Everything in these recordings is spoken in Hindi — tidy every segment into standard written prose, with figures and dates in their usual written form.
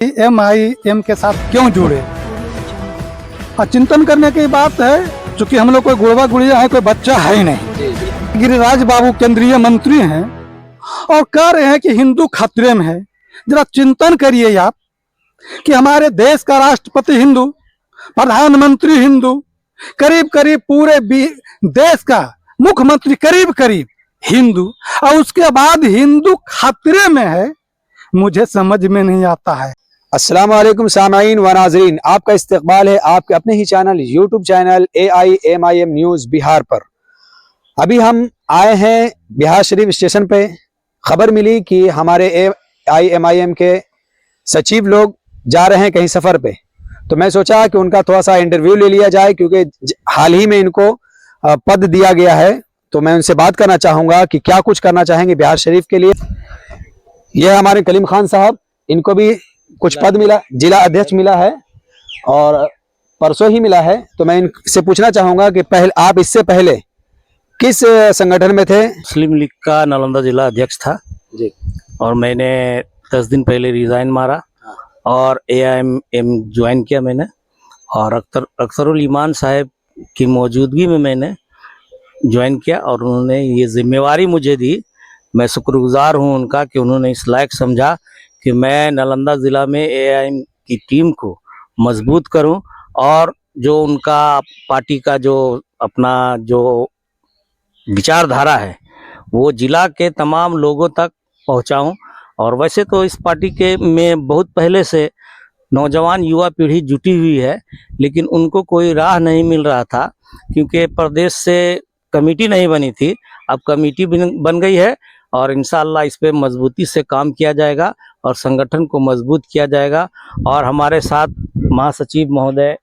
MIM के साथ क्यों जुड़े। और चिंतन करने की बात है, क्योंकि हम लोग कोई गुड़वा गुड़िया है, कोई बच्चा है ही नहीं। गिरिराज बाबू केंद्रीय मंत्री हैं और कह रहे हैं कि हिंदू खतरे में है। जरा चिंतन करिए आप कि हमारे देश का राष्ट्रपति हिंदू, प्रधानमंत्री हिंदू, करीब करीब पूरे देश का मुख्यमंत्री करीब करीब हिंदू, और उसके बाद हिंदू खतरे में है। मुझे समझ में नहीं आता है। अस्सलाम वालेकुम सामाईन व नाज़रीन, आपका इस्तकबाल है आपके अपने ही channel YouTube channel AIMIM news Bihar पर। अभी हम आए हैं बिहार शरीफ स्टेशन पे। खबर मिली कि हमारे AIMIM के सचिव लोग जा रहे हैं कहीं सफ़र पे, तो मैं सोचा कि उनका थोड़ा सा इंटरव्यू ले लिया जाए, क्योंकि हाल ही में इनको पद दिया गया है। तो मैं उनसे बात करना चाहूँगा कि क्या कुछ करना चाहेंगे बिहार शरीफ के लिए। यह हमारे कलीम खान साहब, इनको भी कुछ पद मिला, जिला अध्यक्ष मिला है और परसों ही मिला है। तो मैं इनसे पूछना चाहूँगा कि आप इससे पहले किस संगठन में थे। मुस्लिम लीग का नालंदा जिला अध्यक्ष था जी, और मैंने 10 दिन पहले रिजाइन मारा और AIMIM ज्वाइन किया मैंने। और अख्तरुल ईमान साहब की मौजूदगी में मैंने ज्वाइन किया और उन्होंने ये जिम्मेवारी मुझे दी। मैं शुक्रगुजार हूँ उनका कि उन्होंने इस लायक समझा कि मैं नालंदा ज़िला में AIM की टीम को मजबूत करूं और जो उनका पार्टी का जो अपना जो विचारधारा है वो जिला के तमाम लोगों तक पहुंचाऊं। और वैसे तो इस पार्टी के में बहुत पहले से नौजवान युवा पीढ़ी जुटी हुई है, लेकिन उनको कोई राह नहीं मिल रहा था, क्योंकि प्रदेश से कमेटी नहीं बनी थी। अब कमेटी बन गई है और इंशाअल्लाह इस पे मजबूती से काम किया जाएगा और संगठन को मजबूत किया जाएगा। और हमारे साथ महासचिव महोदय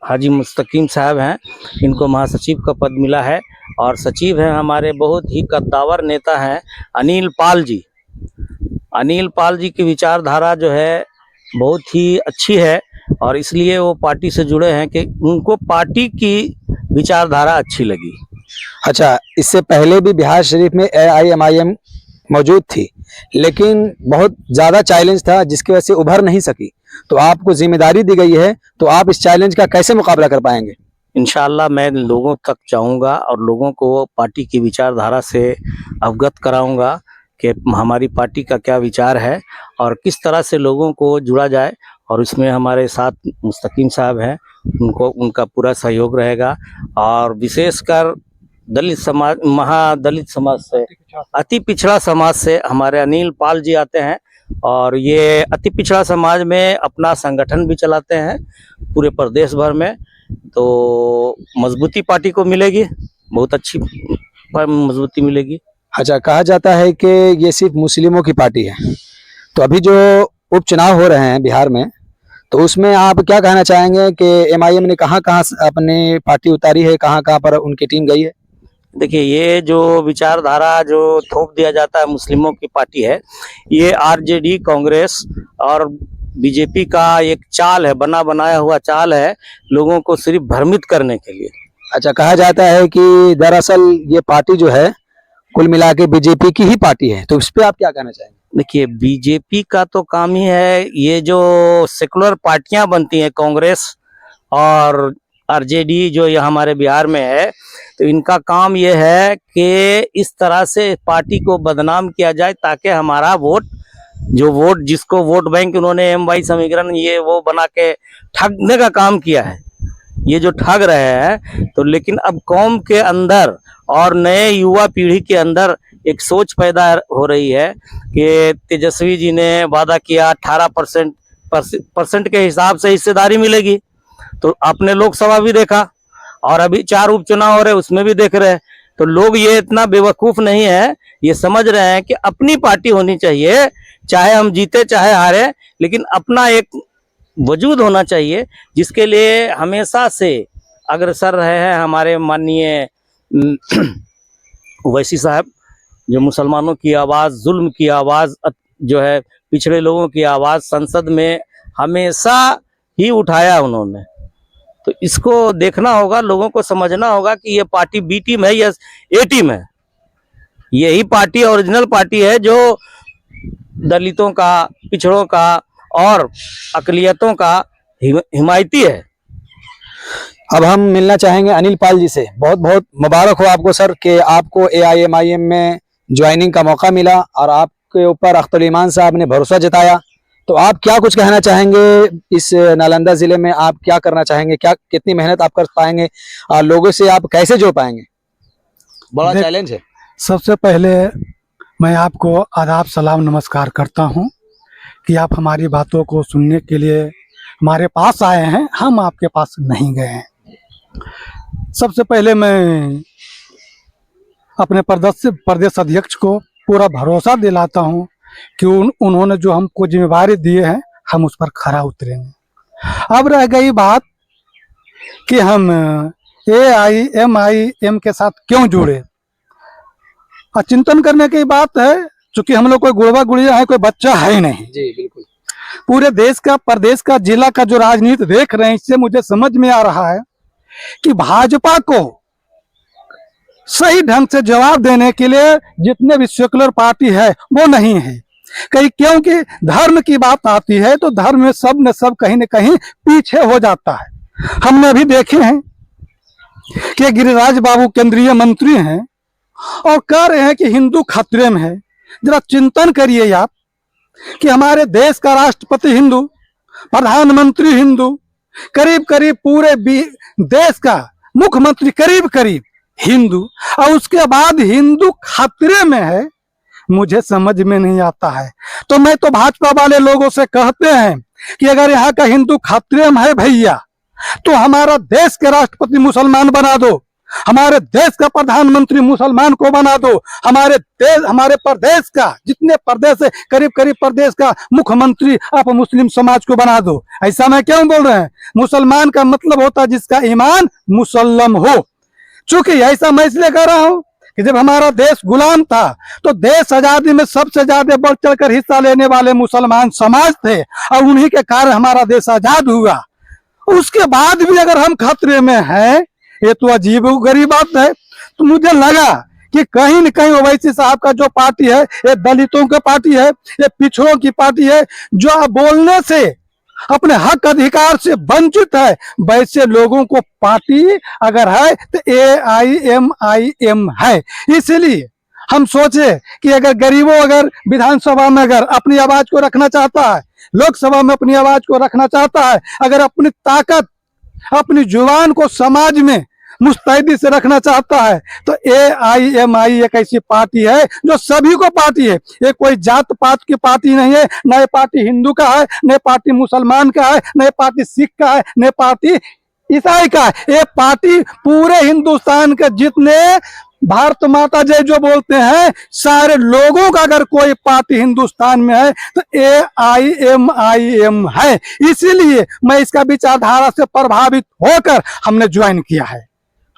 हाजी मुस्तकीम साहब हैं, इनको महासचिव का पद मिला है। और सचिव हैं हमारे बहुत ही कद्दावर नेता हैं अनिल पाल जी। अनिल पाल जी की विचारधारा जो है बहुत ही अच्छी है और इसलिए वो पार्टी से जुड़े हैं कि उनको पार्टी की विचारधारा अच्छी लगी। अच्छा, इससे पहले भी बिहार शरीफ में AIMIM मौजूद थी, लेकिन बहुत ज़्यादा चैलेंज था जिसकी वजह से उभर नहीं सकी। तो आपको जिम्मेदारी दी गई है, तो आप इस चैलेंज का कैसे मुकाबला कर पाएंगे। इंशाअल्लाह मैं लोगों तक जाऊंगा और लोगों को पार्टी की विचारधारा से अवगत कराऊंगा कि हमारी पार्टी का क्या विचार है और किस तरह से लोगों को जुड़ा जाए। और इसमें हमारे साथ मुस्तकीम साहब हैं, उनका पूरा सहयोग रहेगा। और विशेषकर दलित समाज, महादलित समाज से, अति पिछड़ा समाज से हमारे अनिल पाल जी आते हैं और ये अति पिछड़ा समाज में अपना संगठन भी चलाते हैं पूरे प्रदेश भर में। तो मजबूती पार्टी को मिलेगी, बहुत अच्छी मजबूती मिलेगी। अच्छा, कहा जाता है कि ये सिर्फ मुस्लिमों की पार्टी है, तो अभी जो उपचुनाव हो रहे हैं बिहार में, तो उसमें आप क्या कहना चाहेंगे कि MIM ने कहाँ कहाँ अपनी पार्टी उतारी है, कहाँ कहाँ पर उनकी टीम गई है। देखिए, ये जो विचारधारा जो थोप दिया जाता है मुस्लिमों की पार्टी है, ये RJD, कांग्रेस और BJP का एक चाल है, बना बनाया हुआ चाल है लोगों को सिर्फ भ्रमित करने के लिए। अच्छा, कहा जाता है कि दरअसल ये पार्टी जो है कुल मिला के BJP की ही पार्टी है, तो इस पे आप क्या कहना चाहेंगे। देखिए, BJP का तो काम ही है, ये जो सेकुलर पार्टियां बनती हैं कांग्रेस और RJD जो ये हमारे बिहार में है, तो इनका काम ये है कि इस तरह से पार्टी को बदनाम किया जाए ताकि हमारा वोट जिसको वोट बैंक उन्होंने MY समीकरण ये वो बना के ठगने का काम किया है, ये जो ठग रहे हैं। तो लेकिन अब कौम के अंदर और नए युवा पीढ़ी के अंदर एक सोच पैदा हो रही है कि तेजस्वी जी ने वादा किया 18% के हिसाब से हिस्सेदारी मिलेगी। तो आपने लोकसभा भी देखा और अभी 4 उपचुनाव हो रहे उसमें भी देख रहे हैं। तो लोग ये इतना बेवकूफ़ नहीं है, ये समझ रहे हैं कि अपनी पार्टी होनी चाहिए, चाहे हम जीते चाहे हारे, लेकिन अपना एक वजूद होना चाहिए जिसके लिए हमेशा से अग्रसर रहे हैं हमारे माननीय ओवैसी साहब, जो मुसलमानों की आवाज़, जुल्म की आवाज़ जो है, पिछड़े लोगों की आवाज़ संसद में हमेशा ही उठाया उन्होंने। तो इसको देखना होगा, लोगों को समझना होगा कि ये पार्टी B टीम है या A टीम है। यही पार्टी ओरिजिनल पार्टी है जो दलितों का, पिछड़ों का और अकलियतों का हिमायती है। अब हम मिलना चाहेंगे अनिल पाल जी से। बहुत बहुत मुबारक हो आपको सर कि आपको AIMIM में ज्वाइनिंग का मौका मिला और आपके ऊपर अख्तर ईमान साहब ने भरोसा जताया। तो आप क्या कुछ कहना चाहेंगे इस नालंदा जिले में? आप क्या करना चाहेंगे, क्या कितनी मेहनत आप कर पाएंगे और लोगों से आप कैसे जुड़ पाएंगे? बड़ा चैलेंज है। सबसे पहले मैं आपको आदाब सलाम नमस्कार करता हूं कि आप हमारी बातों को सुनने के लिए हमारे पास आए हैं, हम आपके पास नहीं गए हैं। सबसे पहले मैं अपने प्रदेश अध्यक्ष को पूरा भरोसा दिलाता हूं कि उन्होंने जो हमको जिम्मेदारी दिए हैं हम उस पर खरा उतरेंगे। अब रह गई बात कि हम AIMIM के साथ क्यों जुड़े, चिंतन करने की बात है। चूंकि हम लोग कोई गुड़वा गुड़िया है, कोई बच्चा है ही नहीं। जी बिल्कुल। पूरे देश का, प्रदेश का, जिला का जो राजनीति देख रहे हैं, इससे मुझे समझ में आ रहा है कि भाजपा को सही ढंग से जवाब देने के लिए जितने भी सेकुलर पार्टी है वो नहीं है। कहीं क्योंकि धर्म की बात आती है तो धर्म में सब न सब कहीं न कहीं पीछे हो जाता है। हमने अभी देखे हैं कि गिरिराज बाबू केंद्रीय मंत्री हैं और कह रहे हैं कि हिंदू खतरे में है। जरा चिंतन करिए आप कि हमारे देश का राष्ट्रपति हिंदू, प्रधानमंत्री हिंदू, करीब करीब पूरे देश का मुख्यमंत्री करीब करीब हिंदू, और उसके बाद हिंदू खतरे में है। मुझे समझ में नहीं आता है। तो मैं तो भाजपा वाले लोगों से कहते हैं कि अगर यहाँ का हिंदू खतरे में है भैया, तो हमारा देश के राष्ट्रपति मुसलमान बना दो, हमारे देश का प्रधानमंत्री मुसलमान को बना दो, हमारे प्रदेश का, जितने प्रदेश है करीब करीब प्रदेश का मुख्यमंत्री आप मुस्लिम समाज को बना दो। ऐसा मैं क्यों बोल रहे हैं? मुसलमान का मतलब होता है जिसका ईमान मुसल्लम हो। चूंकि ऐसा मैं इसलिए कह रहा हूं कि जब हमारा देश गुलाम था तो देश आजादी में सबसे ज्यादा बढ़ चढ़कर हिस्सा लेने वाले मुसलमान समाज थे और उन्हीं के कारण हमारा देश आजाद हुआ। उसके बाद भी अगर हम खतरे में हैं, ये तो अजीब गरीब बात है। तो मुझे लगा कि कहीं न कहीं ओवैसी साहब का जो पार्टी है, ये दलितों की पार्टी है, ये पिछड़ों की पार्टी है, जो बोलने से अपने हक अधिकार से वंचित है, वैसे लोगों को पार्टी अगर है तो AIMIM है। इसलिए हम सोचे कि अगर गरीबों अगर विधानसभा में अगर अपनी आवाज को रखना चाहता है, लोकसभा में अपनी आवाज को रखना चाहता है, अगर अपनी ताकत, अपनी जुबान को समाज में मुस्तैदी से रखना चाहता है, तो AIMI एक ऐसी पार्टी है जो सभी को पार्टी है। ये कोई जात पात की पार्टी नहीं है, न ये पार्टी हिंदू का है, न ये पार्टी मुसलमान का है, न ये पार्टी सिख का है, न ये पार्टी ईसाई का है। ये पार्टी पूरे हिंदुस्तान के जितने भारत माता जय जो बोलते हैं सारे लोगों का अगर कोई पार्टी हिंदुस्तान में है तो AIMIM है। इसीलिए मैं इसका विचारधारा से प्रभावित होकर हमने ज्वाइन किया है।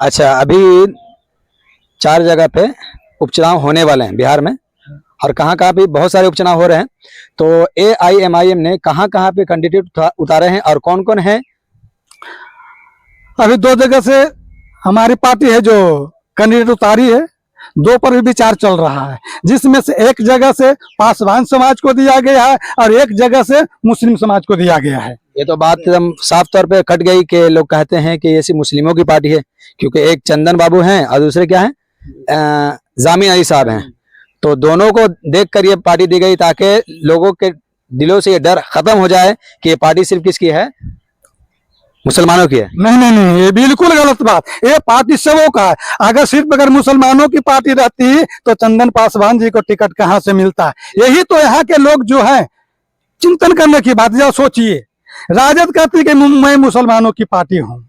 अच्छा, अभी 4 जगह पे उपचुनाव होने वाले हैं बिहार में और कहाँ कहाँ पे बहुत सारे उपचुनाव हो रहे हैं। तो AIMIM ने कहाँ कहाँ पे कैंडिडेट उतारे हैं और कौन कौन है? अभी 2 जगह से हमारी पार्टी है जो कैंडिडेट उतारी है, 2 पर भी विचार चल रहा है, जिसमें से एक जगह से पासवान समाज को दिया गया है और एक जगह से मुस्लिम समाज को दिया गया है। ये तो बात एकदम साफ तौर पे कट गई कि लोग कहते हैं कि ये सिर्फ मुस्लिमों की पार्टी है, क्योंकि एक चंदन बाबू हैं और दूसरे क्या हैं, जामिन अली साहब हैं। तो दोनों को देखकर ये पार्टी दी गई ताकि लोगों के दिलों से ये डर खत्म हो जाए कि ये पार्टी सिर्फ किसकी है, मुसलमानों की है। नहीं नहीं नहीं, ये बिल्कुल गलत बात। ये पार्टी सबों का है। अगर सिर्फ अगर मुसलमानों की पार्टी रहती तो चंदन पासवान जी को टिकट कहाँ से मिलता? यही तो यहाँ के लोग जो हैं चिंतन करने की बात। जरा सोचिए, राजद कहती कि मैं मुसलमानों की पार्टी हूँ,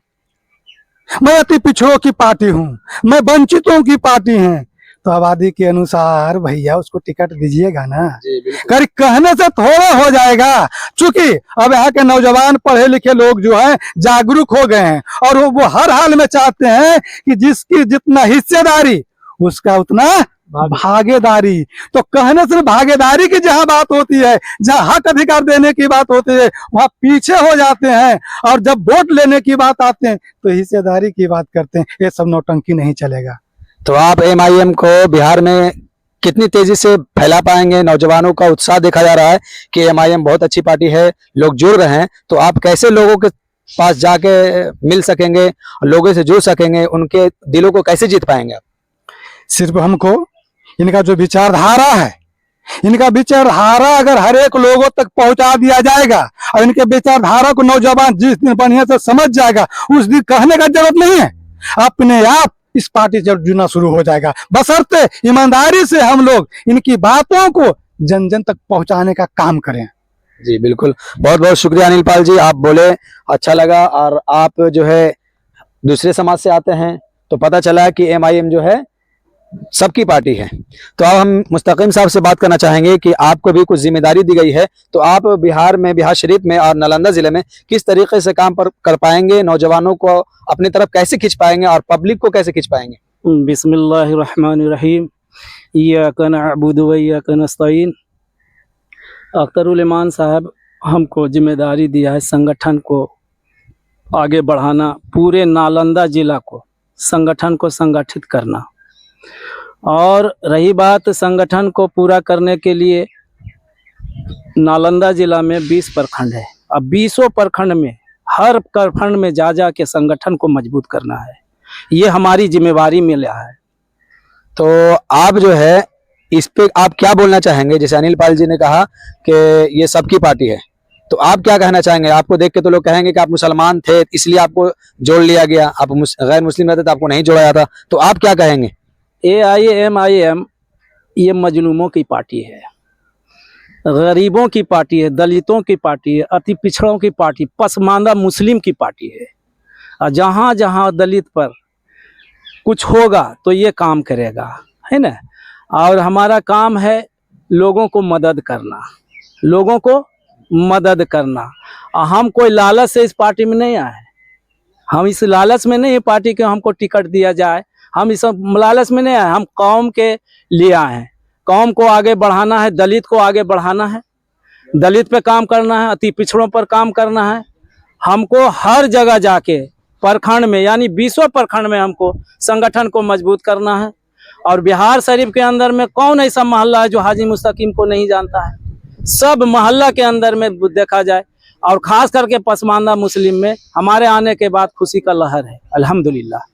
मैं अति पिछड़ों की पार्टी हूँ, मैं वंचितों की पार्टी है, तो आबादी के अनुसार भैया उसको टिकट दीजिएगा ना। कर कहने से थोड़ा हो जाएगा। चूंकि अब यहाँ के नौजवान पढ़े लिखे लोग जो हैं जागरूक हो गए हैं और वो हर हाल में चाहते हैं कि जिसकी जितना हिस्सेदारी उसका उतना भागीदारी। तो कहने से भागीदारी की जहां बात होती है, जहां हक अधिकार देने की बात होती है, वहां पीछे हो जाते हैं और जब वोट लेने की बात आते हैं तो हिस्सेदारी की बात करते हैं। ये सब नौटंकी नहीं चलेगा। तो आप MIM को बिहार में कितनी तेजी से फैला पाएंगे? नौजवानों का उत्साह देखा जा रहा है कि एमआईएम बहुत अच्छी पार्टी है, लोग जुड़ रहे हैं, तो आप कैसे लोगों के पास जाके मिल सकेंगे, लोगों से जुड़ सकेंगे, उनके दिलों को कैसे जीत पाएंगे आप? सिर्फ हमको इनका जो विचारधारा है, इनका विचारधारा अगर हर एक लोगों तक पहुंचा दिया जाएगा और इनके विचारधारा को नौजवान जिस दिन बढ़िया से समझ जाएगा, उस दिन कहने का जरूरत नहीं है, अपने आप इस पार्टी से जुड़ना शुरू हो जाएगा। बशर्ते ईमानदारी से हम लोग इनकी बातों को जन जन तक पहुंचाने का काम करें। जी बिल्कुल, बहुत बहुत शुक्रिया अनिल पाल जी, आप बोले अच्छा लगा। और आप जो है दूसरे समाज से आते हैं, तो पता चला कि एमआईएम जो है सबकी पार्टी है। तो अब हम मुस्तकीम साहब से बात करना चाहेंगे कि आपको भी कुछ जिम्मेदारी दी गई है, तो आप बिहार में, बिहार शरीफ में और नालंदा जिले में किस तरीके से काम कर पाएंगे, नौजवानों को अपनी तरफ कैसे खींच पाएंगे और पब्लिक को कैसे खींच पाएंगे? बिस्मिल्लाहिर्रहमानिर्रहीम, इय्याका नअबुदु व इय्याका नस्तईन। अख्तरुल इमान साहब हमको जिम्मेदारी दिया है संगठन को आगे बढ़ाना, पूरे नालंदा जिला को संगठन को संगठित करना। और रही बात संगठन को पूरा करने के लिए, नालंदा जिला में 20 प्रखंड है। अब 20 प्रखंड में हर प्रखंड में जा जा के संगठन को मजबूत करना है, ये हमारी जिम्मेवारी में लिया है। तो आप जो है इस पे आप क्या बोलना चाहेंगे? जैसे अनिल पाल जी ने कहा कि ये सबकी पार्टी है, तो आप क्या कहना चाहेंगे? आपको देख के तो लोग कहेंगे कि आप मुसलमान थे इसलिए आपको जोड़ लिया गया, आप गैर मुस्लिम रहते तो आपको नहीं जोड़ा जाता, तो आप क्या कहेंगे? एआईएमआईएम ये मजलूमों की पार्टी है, गरीबों की पार्टी है, दलितों की पार्टी है, अति पिछड़ों की पार्टी, पसमानदा मुस्लिम की पार्टी है। और जहाँ जहाँ दलित पर कुछ होगा तो ये काम करेगा, है ना। और हमारा काम है लोगों को मदद करना, लोगों को मदद करना। और हम कोई लालच से इस पार्टी में नहीं आए, हम इस लालच में नहीं है पार्टी के हमको टिकट दिया जाए, हम इस लालच में नहीं आए, हम कौम के लिए आए हैं। कौम को आगे बढ़ाना है, दलित को आगे बढ़ाना है, दलित पे काम करना है, अति पिछड़ों पर काम करना है। हमको हर जगह जाके प्रखंड में, यानी 20 प्रखंड में हमको संगठन को मजबूत करना है। और बिहार शरीफ के अंदर में कौन ऐसा मोहल्ला है जो हाजी मुस्तकीम को नहीं जानता है? सब मोहल्ला के अंदर में देखा जाए, और खास करके पसमानदा मुस्लिम में हमारे आने के बाद खुशी का लहर है, अल्हम्दुलिल्लाह।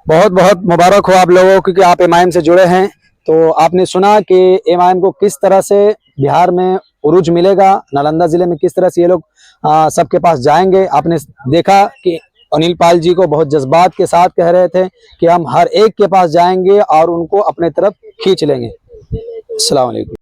बहुत बहुत मुबारक हो आप लोगों को कि आप एमआईएम से जुड़े हैं। तो आपने सुना कि एमआईएम को किस तरह से बिहार में उरूज मिलेगा, नालंदा जिले में किस तरह से ये लोग सबके पास जाएंगे। आपने देखा कि अनिल पाल जी को बहुत जज्बात के साथ कह रहे थे कि हम हर एक के पास जाएंगे और उनको अपने तरफ खींच लेंगे। अस्सलाम वालेकुम।